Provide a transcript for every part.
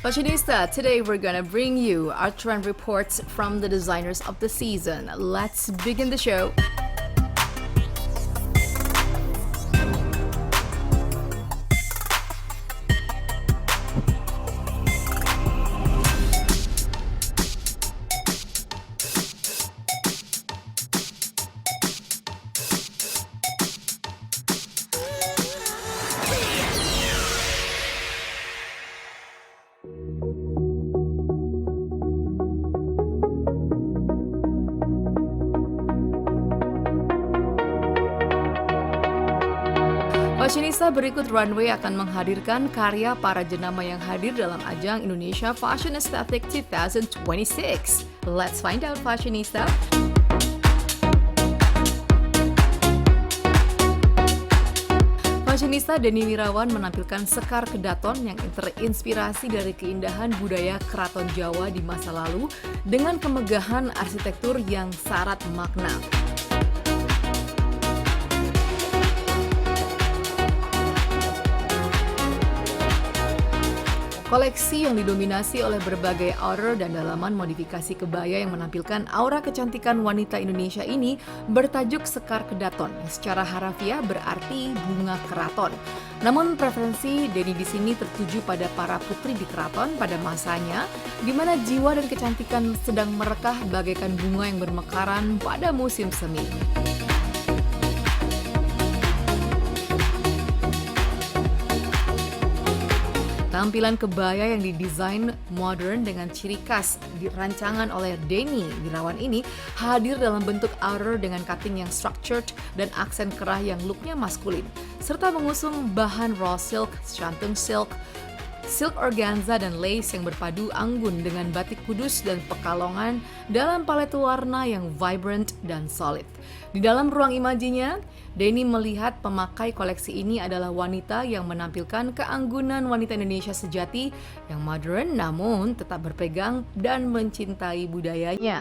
Fashionista, today we're gonna bring you our trend reports from the designers of the season. Let's begin the show. Fashionista, berikut runway akan menghadirkan karya para jenama yang hadir dalam ajang Indonesia Fashion Aesthetic 2026. Let's find out, Fashionista. Fashionista Denny Wirawan menampilkan Sekar Kedaton yang terinspirasi dari keindahan budaya keraton Jawa di masa lalu dengan kemegahan arsitektur yang syarat makna. Koleksi yang didominasi oleh berbagai outer dan dalaman modifikasi kebaya yang menampilkan aura kecantikan wanita Indonesia ini bertajuk Sekar Kedaton, yang secara harafiah berarti bunga keraton. Namun preferensi Denny di sini tertuju pada para putri di keraton pada masanya, di mana jiwa dan kecantikan sedang merekah bagaikan bunga yang bermekaran pada musim semi. Tampilan kebaya yang didesain modern dengan ciri khas dirancangan oleh Denny Wirawan ini hadir dalam bentuk outer dengan cutting yang structured dan aksen kerah yang looknya maskulin, serta mengusung bahan raw silk, shantung silk, silk organza dan lace yang berpadu anggun dengan batik kudus dan pekalongan dalam palet warna yang vibrant dan solid. Di dalam ruang imajinya, Denny melihat pemakai koleksi ini adalah wanita yang menampilkan keanggunan wanita Indonesia sejati yang modern namun tetap berpegang dan mencintai budayanya.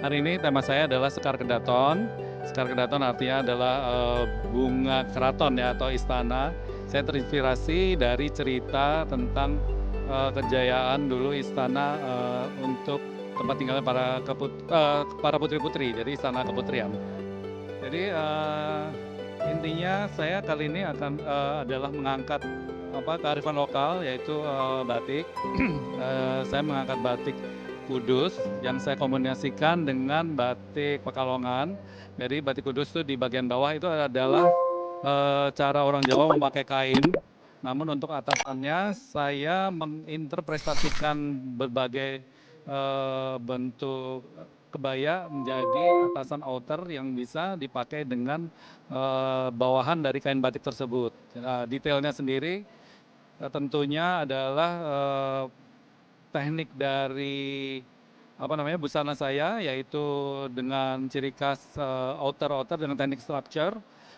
Hari ini tema saya adalah Sekar Kedaton. Sekar Kedaton artinya adalah bunga keraton ya atau istana. Saya terinspirasi dari cerita tentang kejayaan dulu istana untuk tempat tinggalnya para putri-putri, jadi istana keputrian. Jadi intinya saya kali ini akan adalah mengangkat kearifan lokal yaitu batik. Saya mengangkat batik Kudus yang saya kombinasikan dengan batik Pekalongan. Jadi batik Kudus itu di bagian bawah itu adalah cara orang Jawa memakai kain. Namun untuk atasannya saya menginterpretasikan berbagai bentuk kebaya menjadi atasan outer yang bisa dipakai dengan bawahan dari kain batik tersebut. Detailnya sendiri tentunya adalah teknik dari busana saya, yaitu dengan ciri khas outer dengan teknik structure,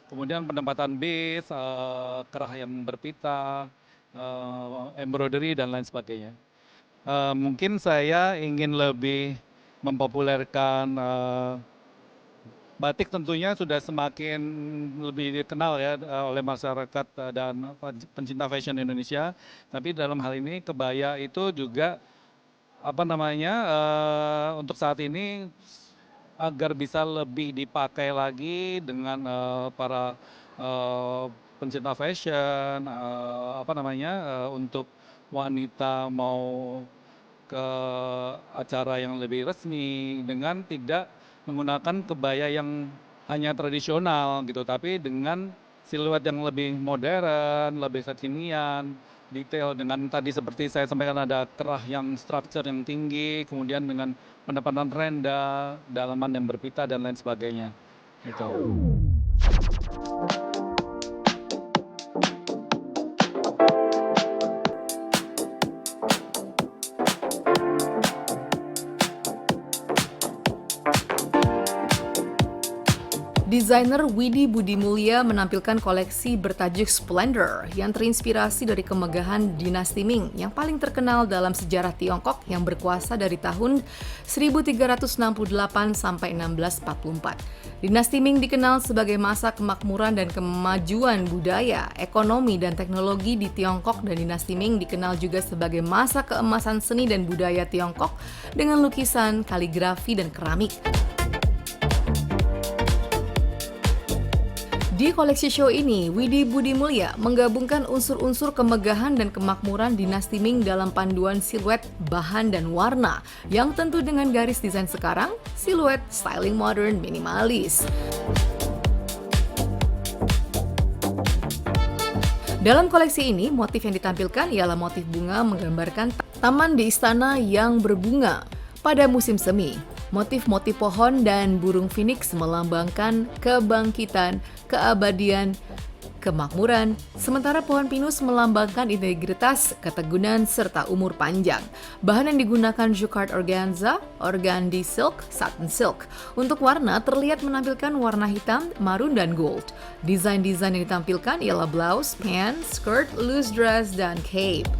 kemudian penempatan base, kerah yang berpita, embroidery dan lain sebagainya. Mungkin saya ingin lebih mempopulerkan batik, tentunya sudah semakin lebih dikenal ya oleh masyarakat dan pencinta fashion Indonesia. Tapi dalam hal ini kebaya itu juga untuk saat ini agar bisa lebih dipakai lagi dengan para pencinta fashion, untuk wanita mau ke acara yang lebih resmi dengan tidak menggunakan kebaya yang hanya tradisional gitu, tapi dengan siluet yang lebih modern, lebih kekinian, detail dengan tadi seperti saya sampaikan ada kerah yang structure yang tinggi, kemudian dengan pendapatan renda, dalaman yang berpita dan lain sebagainya. Gitu. Desainer Widi Budi Mulya menampilkan koleksi bertajuk Splendor yang terinspirasi dari kemegahan dinasti Ming yang paling terkenal dalam sejarah Tiongkok yang berkuasa dari tahun 1368 sampai 1644. Dinasti Ming dikenal sebagai masa kemakmuran dan kemajuan budaya, ekonomi, dan teknologi di Tiongkok, dan dinasti Ming dikenal juga sebagai masa keemasan seni dan budaya Tiongkok dengan lukisan, kaligrafi, dan keramik. Di koleksi show ini, Widi Budi Mulya menggabungkan unsur-unsur kemegahan dan kemakmuran dinasti Ming dalam panduan siluet, bahan, dan warna yang tentu dengan garis desain sekarang, siluet styling modern minimalis. Dalam koleksi ini, motif yang ditampilkan ialah motif bunga menggambarkan taman di istana yang berbunga pada musim semi. Motif-motif pohon dan burung phoenix melambangkan kebangkitan, keabadian, kemakmuran, sementara pohon pinus melambangkan integritas, keteguhan, serta umur panjang. Bahan yang digunakan jacquard organza, organdy silk, satin silk. Untuk warna terlihat menampilkan warna hitam, marun, dan gold. Desain-desain yang ditampilkan ialah blouse, pants, skirt, loose dress, dan cape.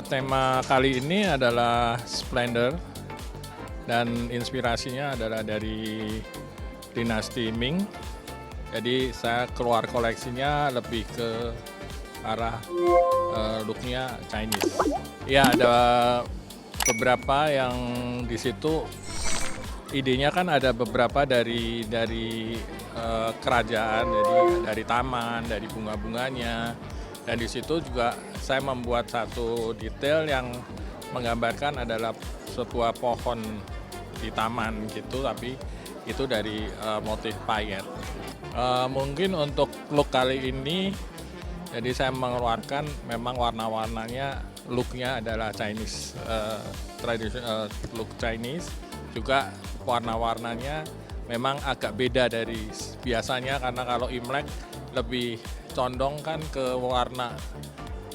Tema kali ini adalah Splendor dan inspirasinya adalah dari dinasti Ming. Jadi saya keluar koleksinya lebih ke arah looknya Chinese. Ya, ada beberapa yang di situ idenya kan ada beberapa dari kerajaan, jadi dari taman, dari bunga-bunganya, dan di situ juga saya membuat satu detail yang menggambarkan adalah sebuah pohon di taman gitu, tapi itu dari motif payet. Mungkin untuk look kali ini, jadi saya mengeluarkan memang warna-warnanya, looknya adalah Chinese, traditional look Chinese. Juga warna-warnanya memang agak beda dari biasanya, karena kalau Imlek lebih condong kan ke warna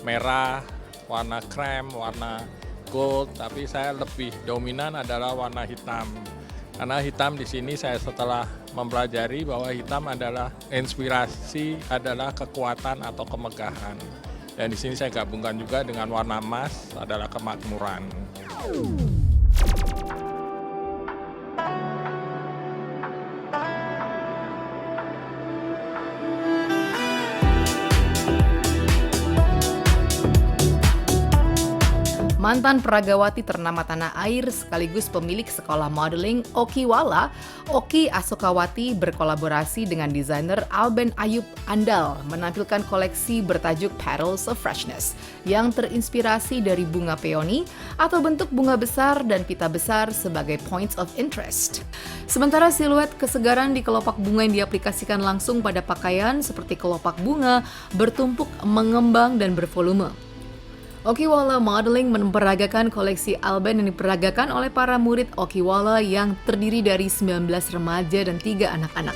merah, warna krem, warna gold, tapi saya lebih dominan adalah warna hitam. Karena hitam di sini saya setelah mempelajari bahwa hitam adalah inspirasi, adalah kekuatan atau kemegahan. Dan di sini saya gabungkan juga dengan warna emas adalah kemakmuran. Mantan peragawati ternama tanah air sekaligus pemilik sekolah modeling Okiwala, Oki Asokawati berkolaborasi dengan desainer Alben Ayub Andal menampilkan koleksi bertajuk Petals of Freshness yang terinspirasi dari bunga peony atau bentuk bunga besar dan pita besar sebagai points of interest. Sementara siluet kesegaran di kelopak bunga yang diaplikasikan langsung pada pakaian seperti kelopak bunga bertumpuk, mengembang, dan bervolume. Okiwala Modeling memperagakan koleksi Alben yang diperagakan oleh para murid Okiwala yang terdiri dari 19 remaja dan 3 anak-anak.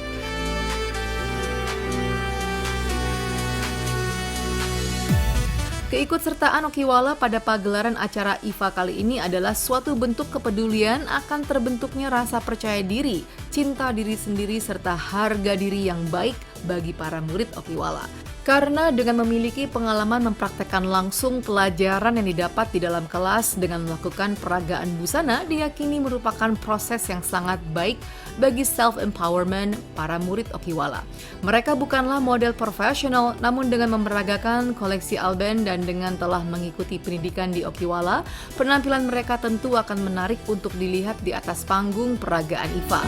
Keikutsertaan Okiwala pada pagelaran acara IFA kali ini adalah suatu bentuk kepedulian akan terbentuknya rasa percaya diri, cinta diri sendiri, serta harga diri yang baik bagi para murid Okiwala. Karena dengan memiliki pengalaman mempraktekkan langsung pelajaran yang didapat di dalam kelas dengan melakukan peragaan busana diyakini merupakan proses yang sangat baik bagi self-empowerment para murid Okiwala. Mereka bukanlah model profesional, namun dengan memeragakan koleksi Alben dan dengan telah mengikuti pendidikan di Okiwala, penampilan mereka tentu akan menarik untuk dilihat di atas panggung peragaan IFA.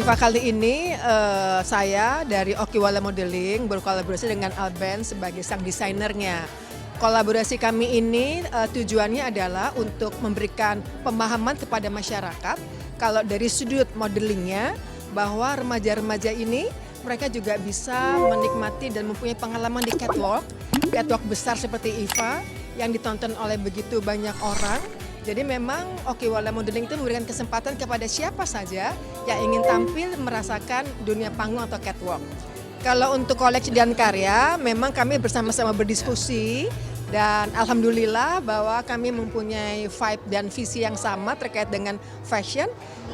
IFA kali ini saya dari Okiwala Modeling berkolaborasi dengan Alben sebagai sang desainernya. Kolaborasi kami ini tujuannya adalah untuk memberikan pemahaman kepada masyarakat kalau dari sudut modelingnya bahwa remaja-remaja ini mereka juga bisa menikmati dan mempunyai pengalaman di catwalk besar seperti IFA yang ditonton oleh begitu banyak orang. Jadi memang Okiwala Modeling itu memberikan kesempatan kepada siapa saja yang ingin tampil merasakan dunia panggung atau catwalk. Kalau untuk koleksi dan karya, memang kami bersama-sama berdiskusi dan alhamdulillah bahwa kami mempunyai vibe dan visi yang sama terkait dengan fashion.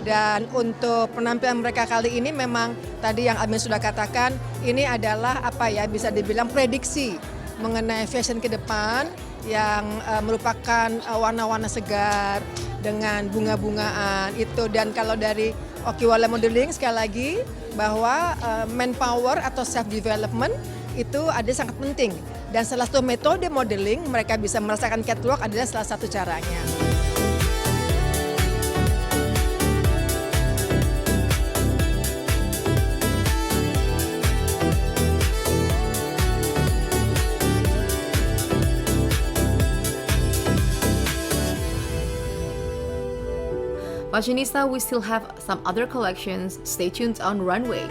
Dan untuk penampilan mereka kali ini memang tadi yang Alvin sudah katakan, ini adalah bisa dibilang prediksi mengenai fashion ke depan yang merupakan warna-warna segar dengan bunga-bungaan itu. Dan kalau dari Okiwala Modeling sekali lagi bahwa manpower atau self development itu ada sangat penting, dan salah satu metode modeling mereka bisa merasakan catwalk adalah salah satu caranya. Fashionista, we still have some other collections. Stay tuned on Runway.